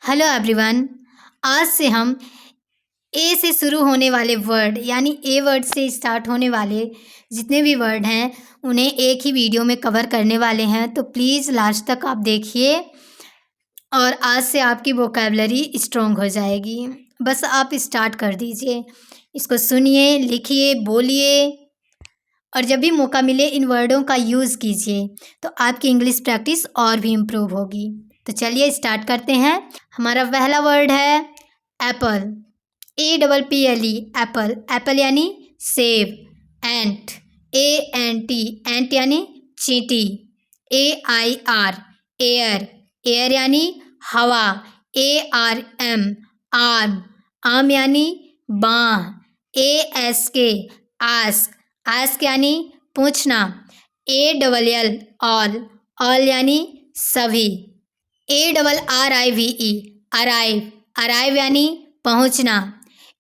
Hello everyone. आज से हम ए से शुरू होने वाले वर्ड यानी ए वर्ड से स्टार्ट होने वाले जितने भी वर्ड हैं उन्हें एक ही वीडियो में कवर करने वाले हैं। तो प्लीज़ लास्ट तक आप देखिए और आज से आपकी वोकैबलरी स्ट्रॉन्ग हो जाएगी। बस आप स्टार्ट कर दीजिए, इसको सुनिए, लिखिए, बोलिए और जब भी मौका मिले इन वर्डों का यूज़ कीजिए तो आपकी इंग्लिश प्रैक्टिस और भी इम्प्रूव होगी। तो चलिए स्टार्ट करते हैं। हमारा पहला वर्ड है एप्पल। APPLE Apple. एप्पल यानी सेब। एंट ANT एंट यानी चींटी। AIR air. एयर यानी हवा। ARM arm. आर्म यानी बाँह। ASK ask. आस्क यानी पूछना। ALL ऑल यानी सभी। ARRIVE arrive. अराइव यानी पहुंचना।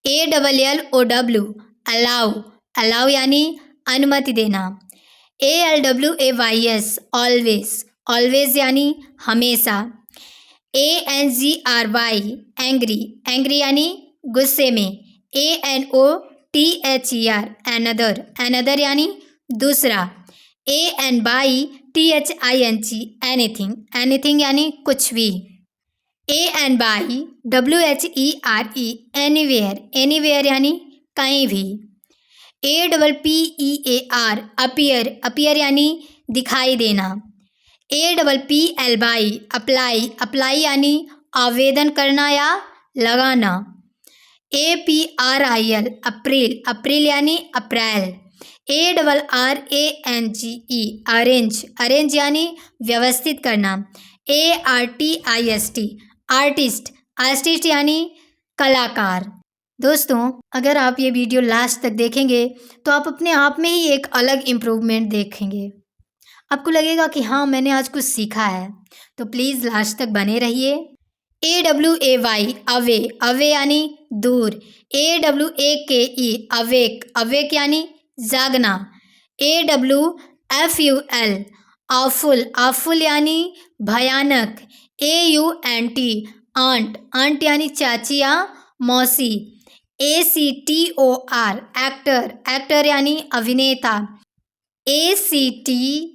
ALLOW अलाउ यानी अनुमति देना। ALWAYS ऑलवेज यानी हमेशा। ANGRY एंग्री यानी गुस्से में। ANOTHER अनदर यानी दूसरा। ANYTHING एनीथिंग यानी कुछ भी। ANYWHERE एनीवेयर यानी कहीं भी। APPEAR अपीयर यानी दिखाई देना। APPLY अप्लाई यानी आवेदन करना या लगाना। APRIL अप्रैल यानी अप्रैल। ARRANGE अरेंज यानी व्यवस्थित करना। आर्टिस्ट यानी कलाकार। दोस्तों, अगर आप ये वीडियो लास्ट तक देखेंगे तो आप अपने आप में ही एक अलग इम्प्रूवमेंट देखेंगे। आपको लगेगा कि हाँ, मैंने आज कुछ सीखा है। तो प्लीज़ लास्ट तक बने रहिए। AWAY अवे यानी दूर। AWAKE अवेक यानी जागना। AWFUL आफुल यानी भयानक। आंट यानी चाची या मौसी। ACTOR एक्टर यानी अभिनेता। ACTVITY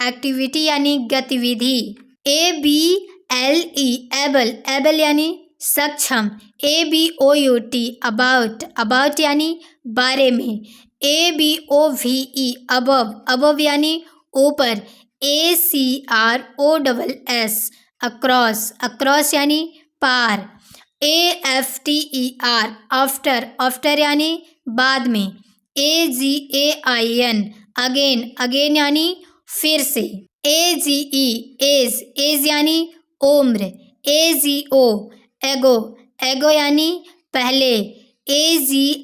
एक्टिविटी यानी गतिविधि। ABLE एबल यानी सक्षम। अबाउट यानी बारे में। ABOVE अबव यानी ऊपर। ACROSS अक्रॉस यानी पार। AFTER आफ्टर यानी बाद में। AGAIN अगेन यानी फिर से। AGE एज यानी उम्र। AGO एगो यानी पहले। AGREE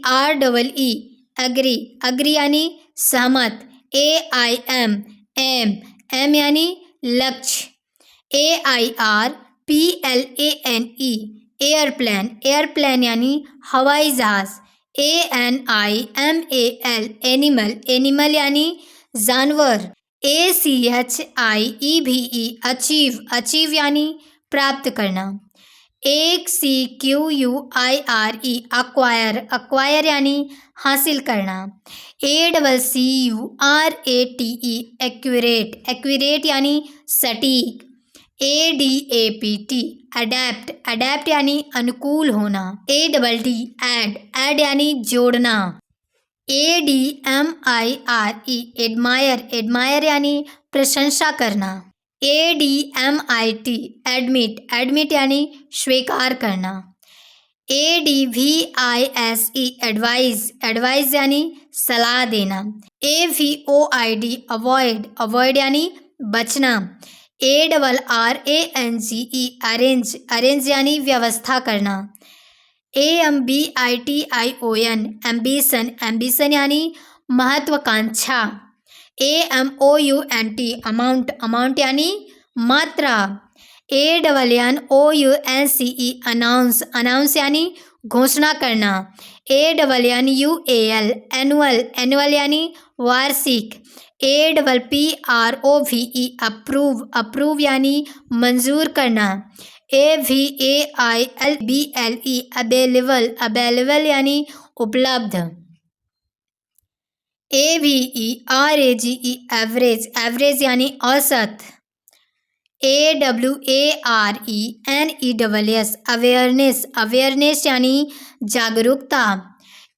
अग्री यानी सहमत। AIM एम यानी लक्ष्य। AIRPLANE एयरप्लेन यानी हवाई जहाज। ANIMAL एनिमल यानी जानवर। ACHIEVE अचीव यानी प्राप्त करना। ACQUIRE अक्वायर यानी हासिल करना। ACCURATE एक्यूरेट यानी सटीक। ADAPT अडेप्ट यानी अनुकूल होना। ADD ऐड यानी जोड़ना। ADMIRE एडमायर यानी प्रशंसा करना। ADMIT एडमिट यानी स्वीकार करना। ADVISE एडवाइस यानी सलाह देना। AVOID यानी बचना। ARRANGE अरेंज यानी व्यवस्था करना। AMBITION एम्बिशन यानी महत्वाकांक्षा। AMOUNT अमाउंट यानी मात्रा। ANNOUNCE अनाउंस यानी घोषणा करना। ANNUAL एनुअल यानी वार्षिक। APPROVE अप्रूव, अप्रूव यानी मंजूर करना। AVAILBLE अवेलेबल, अवेलेबल यानी उपलब्ध। AVERAGE एवरेज, एवरेज यानी औसत। AWARENEWS अवेयरनेस, अवेयरनेस यानी जागरूकता।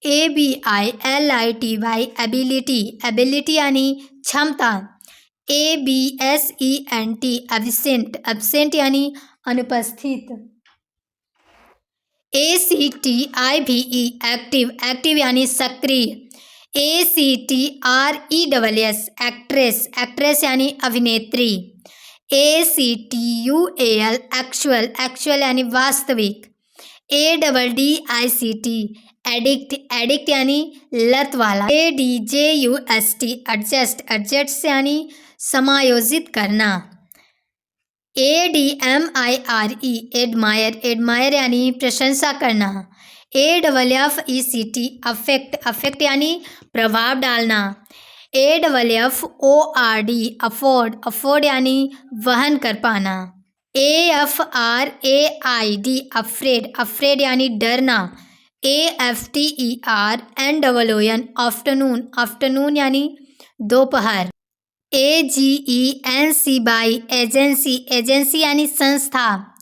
ABILITY एबिलिटी, एबिलिटी यानी क्षमता। ABSENT एब्सेंट, एब्सेंट यानी अनुपस्थित। ACTIVE एक्टिव, एक्टिव यानी सक्रिय। ACTRESS एक्ट्रेस, एक्ट्रेस यानी अभिनेत्री। ACTUAL एक्चुअल, एक्चुअल यानी वास्तविक। ADDICT एडिक्ट, एडिक्ट यानी लत वाला। ADJUST एडजस्ट, एडजस्ट यानी समायोजित करना। ADMIRE एडमायर, एडमायर यानी प्रशंसा करना। AFFECT अफेक्ट, अफेक्ट यानी प्रभाव डालना। AFFORD अफोर्ड, अफोर्ड यानी वहन कर पाना। AFRAID अफ्रेड, अफ्रेड यानी डरना। AFTERNOON आफ्टरनून, आफ्टरनून यानी दोपहर। AGENCY एजेंसी, एजेंसी यानी संस्था।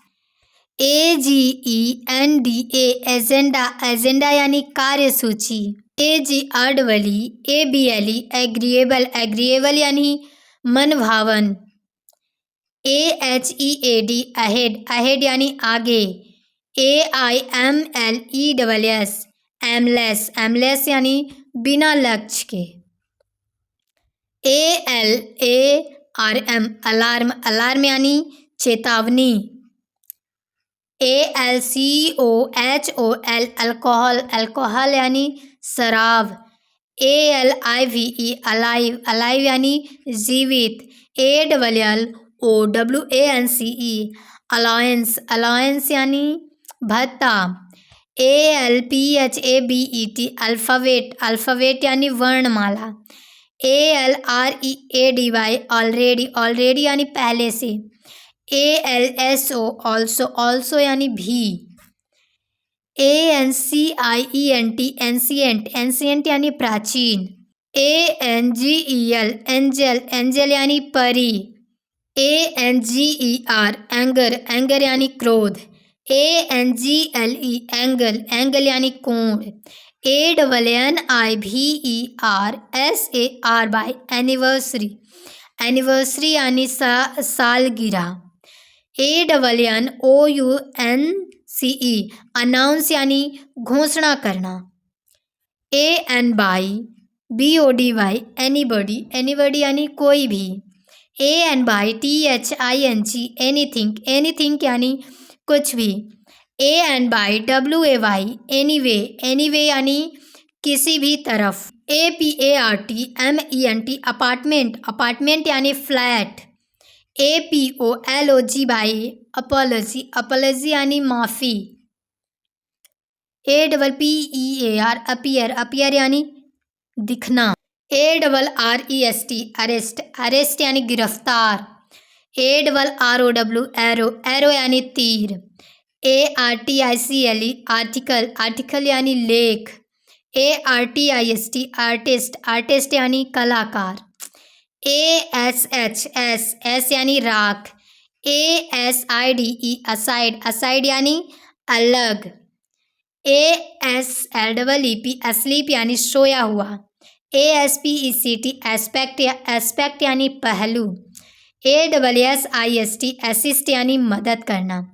AGENDA एजेंडा, एजेंडा यानी कार्यसूची। AGREE एग्रीएबल, एग्रीएबल यानी मनभावन। AHEAD अहेड, अहेड यानी आगे। AIMLESS एमलेस, एमलेस यानी बिना लक्ष्य के। ALARM अलार्म, अलार्म यानी चेतावनी। ALCOHOL अल्कोहल, अल्कोहल यानी शराब। ALIVE अलाइव, अलाइव यानी जीवित। ALLOWANCE अलायंस, अलायंस यानी भत्ता। ALPHABET अल्फ़ाबेट, अल्फ़ाबेट यानी वर्णमाला। ALREADY ऑलरेडी, ऑलरेडी यानी पहले से। ALSO ऑल्सो, ऑल्सो यानी भी। ANCIENT एंशिएंट, एंशिएंट यानी प्राचीन। ANGEL एंजल, एंजल यानी परी। ANGER एंगर, एंगर यानी क्रोध। ANGLE एंगल, एंगल यानी कोण। ANNIVERSARY एनिवर्सरी, एनिवर्सरी यानी सालगिरह। ANNOUNCE अनाउंस यानी घोषणा करना। ANBODY एनीबॉडी, एनीबॉडी यानी कोई भी। ANBYTHING एनीथिंग, एनीथिंग यानी कुछ भी। ANBYWAY एनीवे, एनीवे यानी किसी भी तरफ। APARTMENT अपार्टमेंट, अपार्टमेंट यानी फ्लैट। APOLOGY अपॉलॉजी, अपॉलॉजी यानी माफ़ी। APPEAR अपीयर, अपीयर यानी दिखना। ARREST अरेस्ट, अरेस्ट यानी गिरफ्तार। ARROW एरो, एरो यानी तीर। ARTICLE आर्टिकल, आर्टिकल यानी लेख। ARTIST आर्टिस्ट, आर्टिस्ट यानी कलाकार। ASHS यानी राख। ASIDE असाइड, असाइड यानी अलग। ASLEEP अस्लीप यानी सोया हुआ। ASPECT एस्पेक्ट, एस्पेक्ट यानी पहलू। ASSIST असिस्ट यानी मदद करना।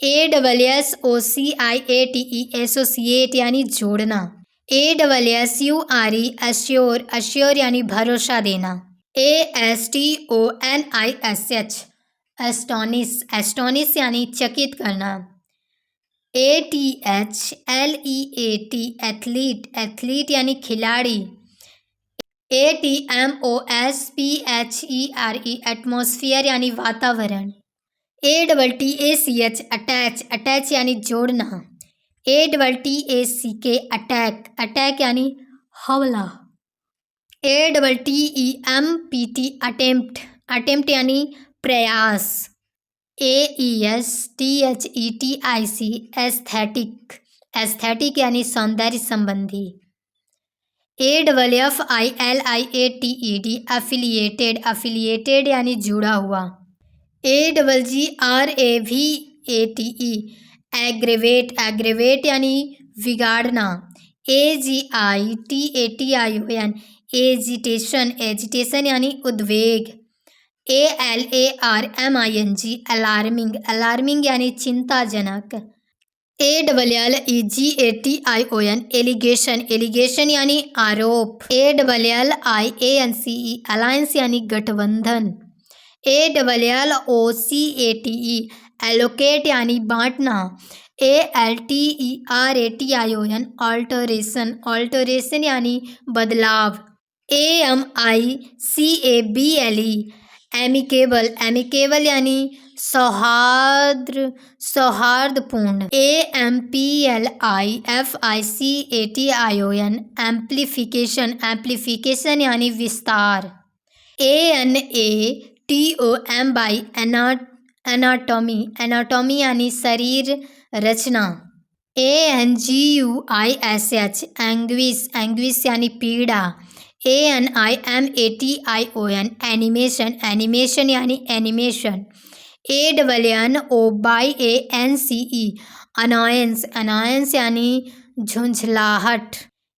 ASSOCIATE एसोसिएट यानी जोड़ना। ASSURE अश्योर, अश्योर यानी भरोसा देना। ASTONISH एस्टोनिश, एस्टोनिश यानी चकित करना। ATHLEAT एथलीट, एथलीट यानी खिलाड़ी। ATMOSPHERE एटमॉस्फेयर यानी वातावरण। ATTACH अटैच, अटैच यानी जोड़ना। ATTACK अटैक, अटैक यानी हमला। ATTEMPT अटेम्प्ट, अटेम्प्ट यानी प्रयास। AESTHETIC एस्थेटिक, एस्थेटिक यानी सौंदर्य संबंधी। AFFILIATED अफिलिएटेड, अफिलिएटेड यानी जुड़ा हुआ। AGGRAVATE एग्रेवेट, एग्रेवेट यानी बिगाड़ना। AGITATION एजिटेशन, एजिटेशन यानी उद्वेग। ALARMING अलार्मिंग, अलार्मिंग यानी चिंताजनक। ALLEGATION एलिगेशन, एलिगेशन यानी आरोप। ALLIANCE अलायंस यानी गठबंधन। ALLOCATE एलोकेट यानी बांटना। ALTERATION ऑल्टरेशन, ऑल्टरेशन यानी बदलाव। AMICABLE एमिकेबल, एमिकेबल यानी सौहार्दपूर्ण। AMPLIFICATION एम्प्लीफिकेशन, एम्प्लीफिकेशन यानी विस्तार। ANATOMY एनाटॉमी, एनाटॉमी यानी शरीर रचना। ANGUISH एंग्विश, एंग्विश यानी पीड़ा। ANIMATION एनिमेशन, एनिमेशन यानी एनिमेशन। ANNOYANCE अनायंस, अनायंस यानी झुंझलाहट।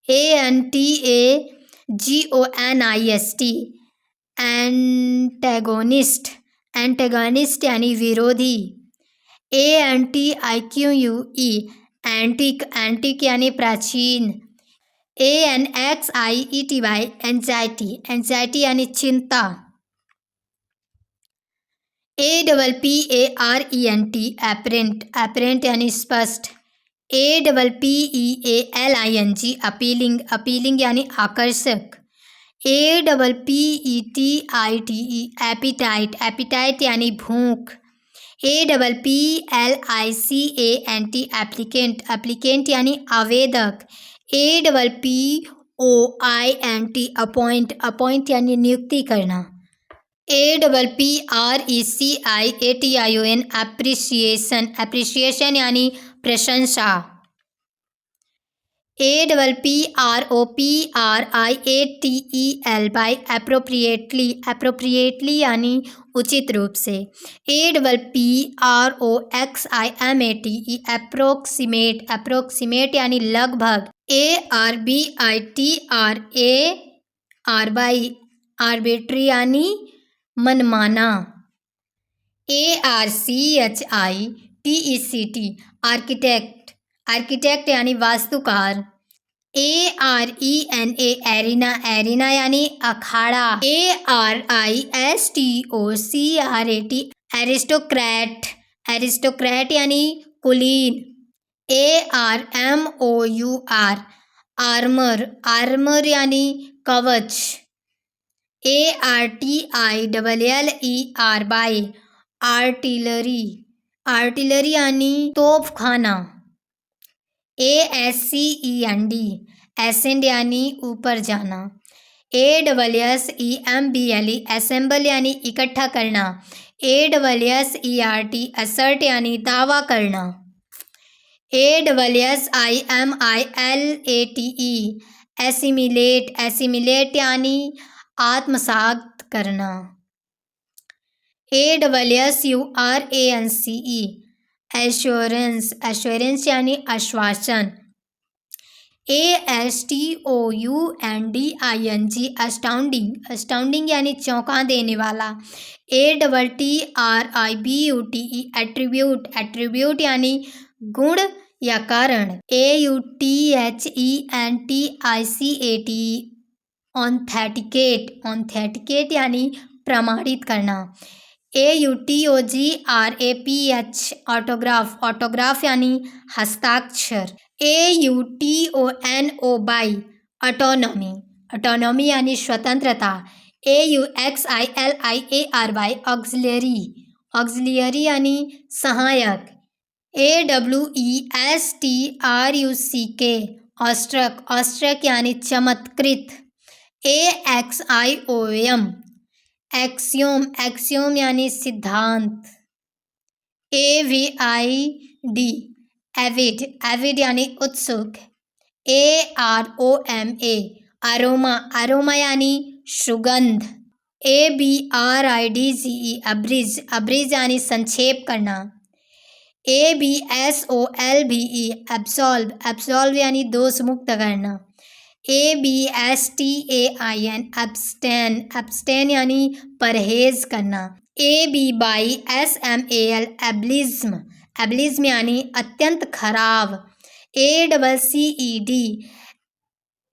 ANTAGONIST एंटेगोनिस्ट, एंटेगोनिस्ट यानी विरोधी। ANTIQUE एंटिक, एंटिक यानी प्राचीन। ANXIETY एंजाइटी, एंजाइटी यानी चिंता। APPARENT एपरेंट, एपरेंट यानी स्पष्ट। APPEALING अपीलिंग, अपीलिंग यानी आकर्षक। APPETITE एपिटाइट, एपिटाइट यानी भूख। APPLICANT एप्लीकेंट, एप्लीकेंट यानी आवेदक। APPOINT अपॉइंट, अपॉइंट यानी नियुक्ति करना। APPRECIATION एप्रिसिएशन, एप्रिसिएशन यानी प्रशंसा। APPROPRIATEL एप्रोप्रिएटली, एप्रोप्रिएटली यानी उचित रूप से। APPROXIMATE एप्रोक्सीमेट, एप्रोक्सीमेट यानी लगभग। ARBITRARY आर्बिट्री यानी मनमाना। ARCHITECT आर्किटेक्ट, आर्किटेक्ट यानी वास्तुकार। ARENA एरिना, एरिना यानी अखाड़ा। ARISTOCRAT एरिस्टोक्रेट, एरिस्टोक्रेट यानी कुलीन। ARMOUR आर्मर, आर्मर यानी कवच। ARTILLERY आर्टिलरी, आर्टिलरी यानी तोपखाना। ASCEND एसेंड यानी ऊपर जाना। ASSEMBLE असेंबल यानी इकट्ठा करना। ASSERT असर्ट यानी दावा करना। ASSIMILATE एसिमिलेट, एसिमिलेट यानी आत्मसात करना। ASSURANCE एश्योरेंस, एश्योरेंस यानी आश्वासन। ASTOUNDING अस्टाउंडिंग, अस्टाउंडिंग यानी चौंका देने वाला। ATTRIBUTE एट्रीब्यूट, एट्रीब्यूट यानी गुण या कारण। AUTHENTICATE ऑथेंटिकेट, ऑथेंटिकेट यानी प्रमाणित करना। AUTOGRAPH ऑटोग्राफ, ऑटोग्राफ यानी हस्ताक्षर। AUTONOY ऑटोनॉमी, ऑटोनॉमी यानी स्वतंत्रता। AUXILIARY ऑक्सिलरी, ऑक्सिलियरी यानी सहायक। AWESTRUCK ऑस्ट्रक, ऑस्ट्रक यानी चमत्कृत। AXIOM एक्सियोम, एक्सियोम यानी सिद्धांत। AVID एविड, एविड यानी उत्सुक। AROMA अरोमा, अरोमा यानी सुगंध। ABRIDGE अब्रिज, अब्रिज यानी संक्षेप करना। ABSOLVE एब्सॉल्व, एब्सॉल्व यानी दोष मुक्त करना। ABSTAIN एब्स्टेन, एब्स्टेन यानी परहेज करना। ABYSMAL एब्लिज्म, एब्लिज्म यानी अत्यंत खराब। ACCED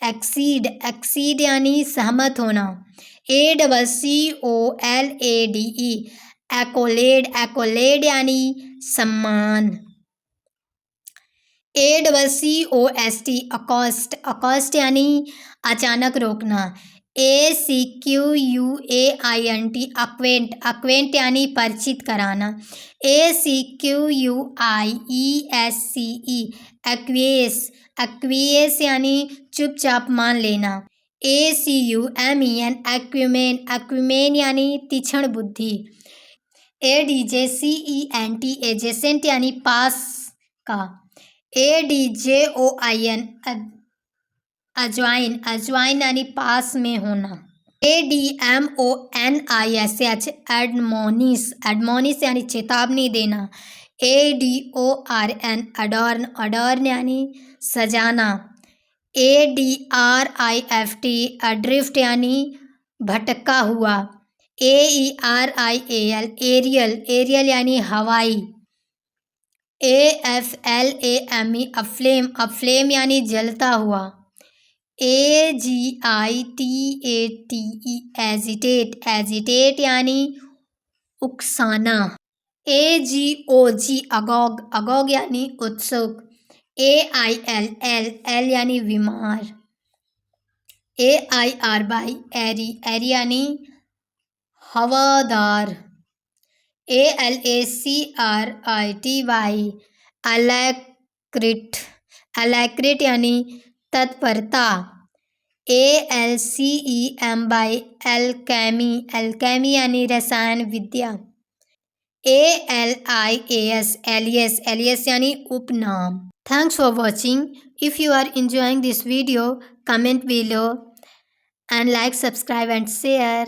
एक्सीड, एक्सीड यानी सहमत होना। ACCOLADE एक्कोलेड, एक्कोलेड यानी सम्मान। ACCOST अकॉस्ट, अकॉस्ट यानी अचानक रोकना। ACQUAINT अक्वेंट, अक्वेंट यानी परिचित कराना। ACQUIESCE एक्वियस, एक्वियस यानी चुपचाप मान लेना। ACUMEN एक्यूमेन, एक्यूमेन यानी तीक्ष्ण बुद्धि। ADJCENT एजेसेंट यानी पास का। ADJOIN अजवाइन, अजवाइन यानी पास में होना। ADMONISH एडमोनिस, एडमोनिस यानी चेतावनी देना। ADORN अडॉर्न, अडॉर्न यानी सजाना। ADRIFT अड्रिफ्ट यानी भटका हुआ। AERIAL एरियल, एरियल यानी हवाई। AFLAME अफ्लेम, अफ्लेम यानी जलता हुआ। AGITATE एजिटेट, एजिटेट यानी उकसाना। AGOG अगोग, अगोग यानी उत्सुक। AILL एल यानी बीमार। AIRY एरी, एरी यानी हवादार। ALACRITY अलैक्रिट, अलैक्रिट यानी तत्परता। ALCEMY एल्केमी, एल्केमी यानी रसायन विद्या। ALIAS एलियस, एलियस यानी उपनाम। Thanks for watching. If you are enjoying this video, comment below and like, subscribe and share.